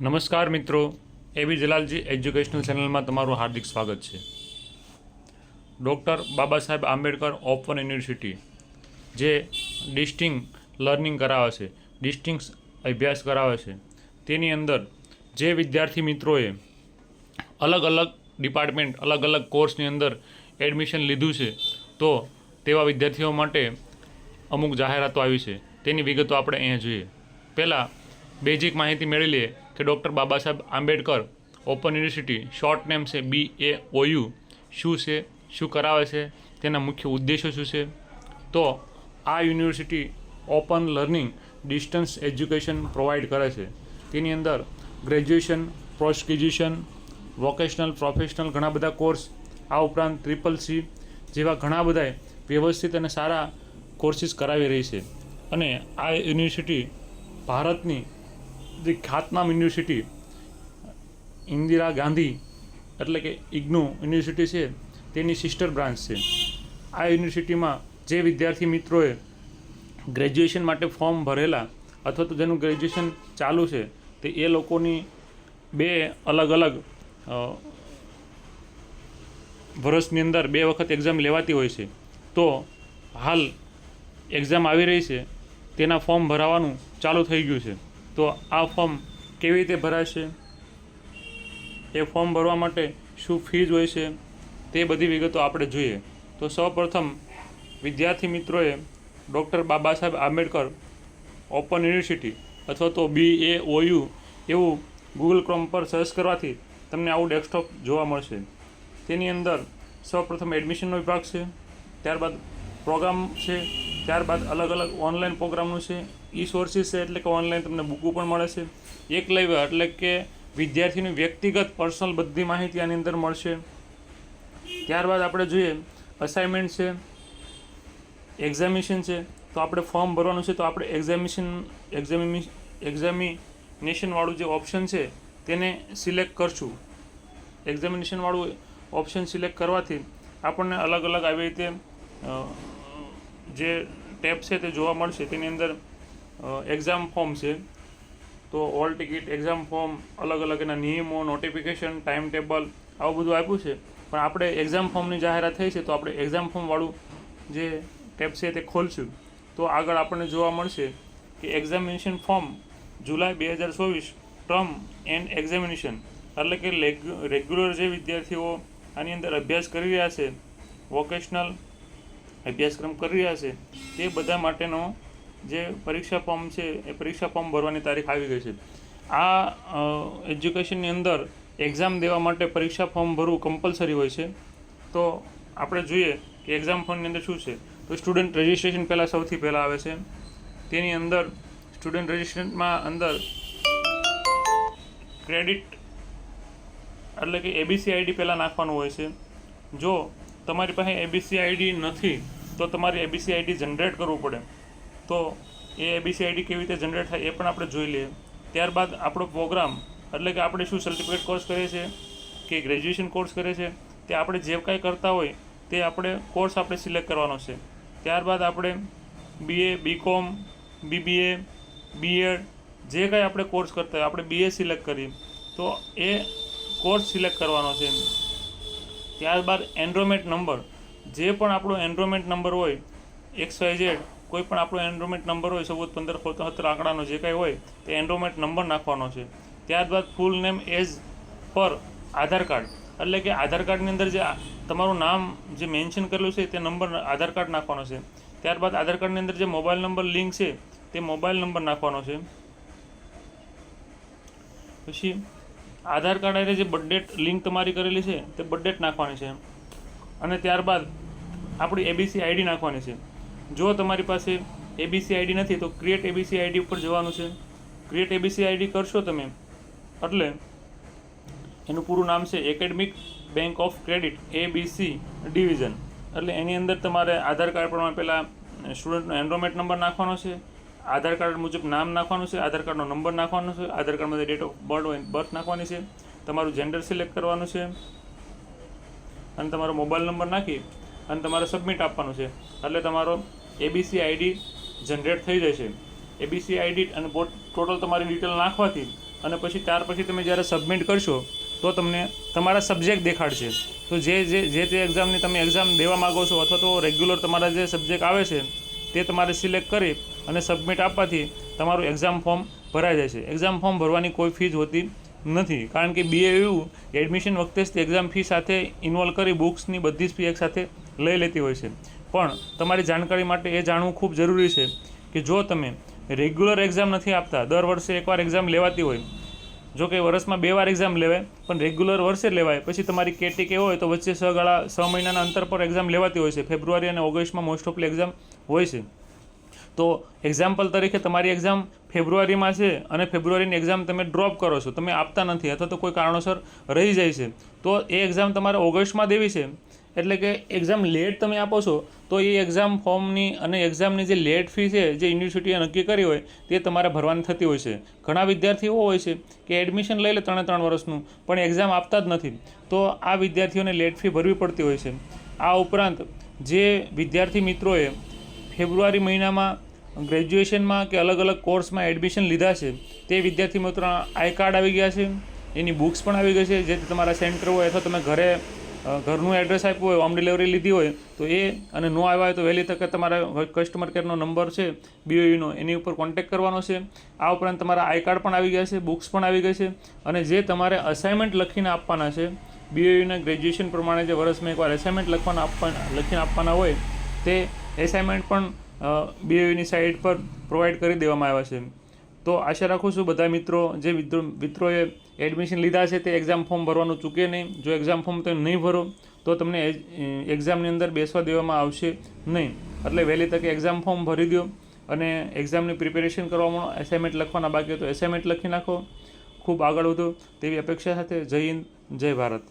નમસ્કાર મિત્રો, એબી જલાલજી એજ્યુકેશનલ ચેનલમાં તમારું હાર્દિક સ્વાગત છે. Doctor Baba Saheb Ambedkar open university જે ડિસ્ટિંગ લર્નિંગ કરાવે છે, ડિસ્ટિંગ અભ્યાસ કરાવે છે, તેની અંદર જે વિદ્યાર્થી મિત્રોએ અલગ અલગ ડિપાર્ટમેન્ટ અલગ અલગ કોર્સની અંદર એડમિશન લીધું છે, તો તેવા વિદ્યાર્થીઓ માટે અમુક જાહેરાતો આવી છે. તેની વિગતો આપણે અહીંયા જોઈએ. પહેલાં બેઝિક માહિતી મેળવી લઈએ કે doctor Baba Saheb Ambedkar open university, short name છે BAOU, શું છે, શું કરાવે છે, તેના મુખ્ય ઉદ્દેશો શું છે. તો આ university open learning distance education provide કરે છે. તેની અંદર graduation, post graduation, vocational, professional ઘણા બધા કોર્સ, આ ઉપરાંત CCC જેવા ઘણા બધા વ્યવસ્થિત અને સારા કોર્સીસ કરાવી રહી છે. અને આ યુનિવર્સિટી ભારતની જે ખ્યાતનામ યુનિવર્સિટી ઇન્દિરા ગાંધી એટલે કે ઇગ્નુ યુનિવર્સિટી છે, તેની સિસ્ટર બ્રાન્ચ છે. આ યુનિવર્સિટીમાં જે વિદ્યાર્થી મિત્રોએ ગ્રેજ્યુએશન માટે ફોર્મ ભરેલા અથવા તો જેનું ગ્રેજ્યુએશન ચાલુ છે, તે એ લોકોની બે અલગ અલગ વર્ષની અંદર 2 વખત એક્ઝામ લેવાતી હોય છે. તો હાલ એક્ઝામ આવી રહી છે, તેના ફોર્મ ભરાવાનું ચાલુ થઈ ગયું છે. તો આ ફોર્મ કેવી રીતે ભરાશે, એ ફોર્મ ભરવા માટે શું ફીઝ હોય છે, તે બધી વિગતો આપણે જોઈએ. તો સૌપ્રથમ વિદ્યાર્થી મિત્રોએ doctor Baba Saheb Ambedkar open university અથવા તો BAOU એવું ગૂગલ ક્રોમ પર સર્ચ કરવાથી તમને આવું ડેસ્કટોપ જોવા મળશે. તેની અંદર સૌપ્રથમ એડમિશનનો વિભાગ છે, ત્યારબાદ પ્રોગ્રામ છે, ત્યારબાદ અલગ અલગ ઓનલાઈન પ્રોગ્રામનું છે, સોર્સિસ છે એટલે કે ઓનલાઈન તમને બુકો પણ મળે છે, એકલવ્ય એટલે કે વિદ્યાર્થીની વ્યક્તિગત પર્સનલ બધી માહિતી આની અંદર મળશે. ત્યારબાદ આપણે જોઈએ અસાઇનમેન્ટ છે, એક્ઝામિનેશન છે. તો આપણે ફોર્મ ભરવાનું છે, તો આપણે એક્ઝામિનેશનવાળું જે ઓપ્શન છે તેને સિલેક્ટ કરશું. એક્ઝામિનેશનવાળું ઓપ્શન સિલેક્ટ કરવાથી આપણને અલગ અલગ આવી રીતે જે ટેબ છે તે જોવા મળશે. તેની અંદર એક્ઝામ ફોર્મ છે, તો ઓલ ટિકિટ, એક્ઝામ ફોર્મ, અલગ અલગ એના નિયમો, નોટિફિકેશન, ટાઈમ ટેબલ આવું બધું આપ્યું છે. પણ આપણે એક્ઝામ ફોર્મની જાહેરાત થઈ છે, તો આપણે એક્ઝામ ફોર્મવાળું જે ટેબ છે તે ખોલશું. તો આગળ આપણને જોવા મળશે કે examination form July 2024 term and examination એટલે કે રેગ્યુલર જે વિદ્યાર્થીઓ આની અંદર અભ્યાસ કરી રહ્યા છે, વોકેશનલ અભ્યાસક્રમ કરી રહ્યા છે, તે બધા માટેનો જે પરીક્ષા ફોર્મ છે એ પરીક્ષા ફોર્મ ભરવાની તારીખ આવી ગઈ છે. આ એજ્યુકેશનની અંદર એક્ઝામ દેવા માટે પરીક્ષા ફોર્મ ભરવું કમ્પલસરી હોય છે. તો આપણે જોઈએ કે એક્ઝામ ફોર્મની અંદર શું છે. તો સ્ટુડન્ટ રજિસ્ટ્રેશન પહેલાં સૌથી પહેલાં આવે છે. તેની અંદર સ્ટુડન્ટ રજિસ્ટ્રેશનમાં અંદર ક્રેડિટ એટલે કે ABC ID પહેલાં નાખવાનું હોય છે. જો તમારી પાસે ABC ID નથી તો તમારે ABC ID જનરેટ કરવું પડે. તો એ ABC ID કેવી રીતે જનરેટ થાય એ પણ આપણે જોઈ લઈએ. ત્યારબાદ આપણો પ્રોગ્રામ એટલે કે આપણે શું સર્ટિફિકેટ કોર્સ કરીએ છીએ કે ગ્રેજ્યુએશન કોર્સ કરીએ છીએ, તે આપણે જે કાંઈ કરતા હોય તે આપણે કોર્સ આપણે સિલેક્ટ કરવાનો છે. ત્યારબાદ આપણે BA, BCom, BBA, BEd જે કાંઈ આપણે કોર્સ કરતા હોય આપણે BA સિલેક્ટ કરીએ તો એ કોર્સ સિલેક્ટ કરવાનો છે. ત્યારબાદ એનરોલમેન્ટ નંબર, જે પણ આપણો એનરોલમેન્ટ નંબર હોય XYZ, કોઈ પણ આપણો એનરોલમેન્ટ નંબર હોય 14, 15, 17 આંકડાનો જે કાંઈ હોય તે એનરોલમેન્ટ નંબર નાખવાનો છે. ત્યારબાદ ફૂલ નેમ એઝ પર આધાર કાર્ડ એટલે કે આધાર કાર્ડની અંદર જે તમારું નામ જે મેન્શન કરેલું છે તે નંબર આધાર કાર્ડ નાખવાનો છે. ત્યારબાદ આધાર કાર્ડની અંદર જે મોબાઈલ નંબર લિંક છે તે મોબાઈલ નંબર નાખવાનો છે. પછી આધાર કાર્ડ સાથે જે બર્થ ડેટ લિંક તમારી કરેલી છે તે બર્થ ડેટ નાખવાની છે. અને ત્યારબાદ આપણી ABC ID નાખવાની છે. જો તમારી પાસે ABC ID નથી તો ક્રિએટ ABC ID ઉપર જવાનું છે. ક્રિએટ ABC ID કરશો તમે એટલે એનું પૂરું નામ છે academic bank of credit ABC division. એટલે એની અંદર તમારે આધાર કાર્ડ પ્રમાણે પહેલાં સ્ટુડન્ટનો એનરોલમેન્ટ નંબર નાખવાનો છે, આધાર કાર્ડ મુજબ નામ નાખવાનું છે, આધાર કાર્ડનો નંબર નાખવાનો છે, આધાર કાર્ડમાં ડેટ ઓફ બર્થ હોય બર્થ નાખવાની છે, તમારું જેન્ડર સિલેક્ટ કરવાનું છે અને તમારો મોબાઈલ નંબર નાખી અને તમારે સબમિટ આપવાનું છે. એટલે તમારો ABC ID જનરેટ થઈ જશે. ABC ID અને ટોટલ તમારી ડિટેલ નાખવાથી અને પછી ત્યાર પછી તમે જ્યારે સબમિટ કરશો તો તમને તમારા સબ્જેક્ટ દેખાડશે. તો જે તે એક્ઝામની તમે એક્ઝામ દેવા માગો છો અથવા તો રેગ્યુલર તમારા જે સબ્જેક્ટ આવે છે તે તમારે સિલેક્ટ કરી અને સબમિટ આપવાથી તમારું એક્ઝામ ફોર્મ ભરાઈ જાય છે. એક્ઝામ ફોર્મ ભરવાની કોઈ ફીસ હોતી નથી, કારણ કે BAU એડમિશન વખતે જ એક્ઝામ ફી સાથે ઇન્વોલ્વ કરી બુક્સની બધી જ ફી એકસાથે લઈ લેતી હોય છે. પણ તમારી જાણકારી માટે એ જાણવું ખૂબ જરૂરી છે કે જો તમે રેગ્યુલર એક્ઝામ નથી આપતા, દર વર્ષે એકવાર એક્ઝામ લેવાતી હોય, જો કે વર્ષમાં 2 વાર એક્ઝામ લેવાય પણ રેગ્યુલર વર્ષે લેવાય, પછી તમારી કેટીકે હોય તો વચ્ચે 6 મહિનાના અંતર પર એક્ઝામ લેવાતી હોય છે. ફેબ્રુઆરી અને ઓગસ્ટમાં મોસ્ટ ઓફલી એક્ઝામ હોય છે. તો એક્ઝામ્પલ તરીકે તમારી એક્ઝામ ફેબ્રુઆરીમાં છે અને ફેબ્રુઆરીની એક્ઝામ તમે ડ્રોપ કરો છો, તમે આપતા નથી અથવા તો કોઈ કારણોસર રહી જાય છે, તો એ એક્ઝામ તમારે ઓગસ્ટમાં દેવી છે. એટલે કે એક્ઝામ લેટ તમે આપો છો તો એ એક્ઝામ ફોર્મની અને એક્ઝામની જે લેટ ફી છે જે યુનિવર્સિટીએ નક્કી કરી હોય તે તમારે ભરવાની થતી હોય છે. ઘણા વિદ્યાર્થીઓ હોય છે કે એડમિશન લઈ લે 3 વર્ષનું પણ એક્ઝામ આપતા જ નથી, તો આ વિદ્યાર્થીઓને લેટ ફી ભરવી પડતી હોય છે. આ ઉપરાંત જે વિદ્યાર્થી મિત્રોએ ફેબ્રુઆરી મહિનામાં ગ્રેજ્યુએશનમાં કે અલગ અલગ કોર્સમાં એડમિશન લીધા છે તે વિદ્યાર્થી મિત્રોના આઈ કાર્ડ આવી ગયા છે, એની બુક્સ પણ આવી ગઈ છે. જે તમારા સેન્ટર હોય અથવા તમે ઘરનું એડ્રેસ આપ્યું હોય, હોમ ડિલિવરી લીધી હોય તો એ, અને ન આવ્યા હોય તો વહેલી તકે તમારા કસ્ટમર કેરનો નંબર છે BOUનો એની ઉપર કોન્ટેક્ટ કરવાનો છે. આ ઉપરાંત તમારા આઈ કાર્ડ પણ આવી ગયા છે, બુક્સ પણ આવી ગઈ છે, અને જે તમારે અસાઇનમેન્ટ લખીને આપવાના છે BOUના ગ્રેજ્યુએશન પ્રમાણે જે વર્ષમાં એકવાર અસાઇનમેન્ટ લખીને આપવાના હોય તે એસાઇનમેન્ટ પણ BOUની સાઇટ પર પ્રોવાઈડ કરી દેવામાં આવ્યા છે. તો આશા રાખું છું બધા જે મિત્રોએ એડમિશન લીધા છે તે એક્ઝામ ફોર્મ ભરવાનું ચૂકે નહીં. જો એક્ઝામ ફોર્મ તમે નહીં ભરો તો તમને એક્ઝામની અંદર બેસવા દેવામાં આવશે નહીં. એટલે વહેલી તકે એક્ઝામ ફોર્મ ભરી દો અને એક્ઝામની પ્રિપેરેશન કરવામાં એસાઇનમેન્ટ લખવાના બાકી તો એસાઇનમેન્ટ લખી નાખો. ખૂબ આગળ વધો તેવી અપેક્ષા સાથે જય હિન્દ, જય ભારત.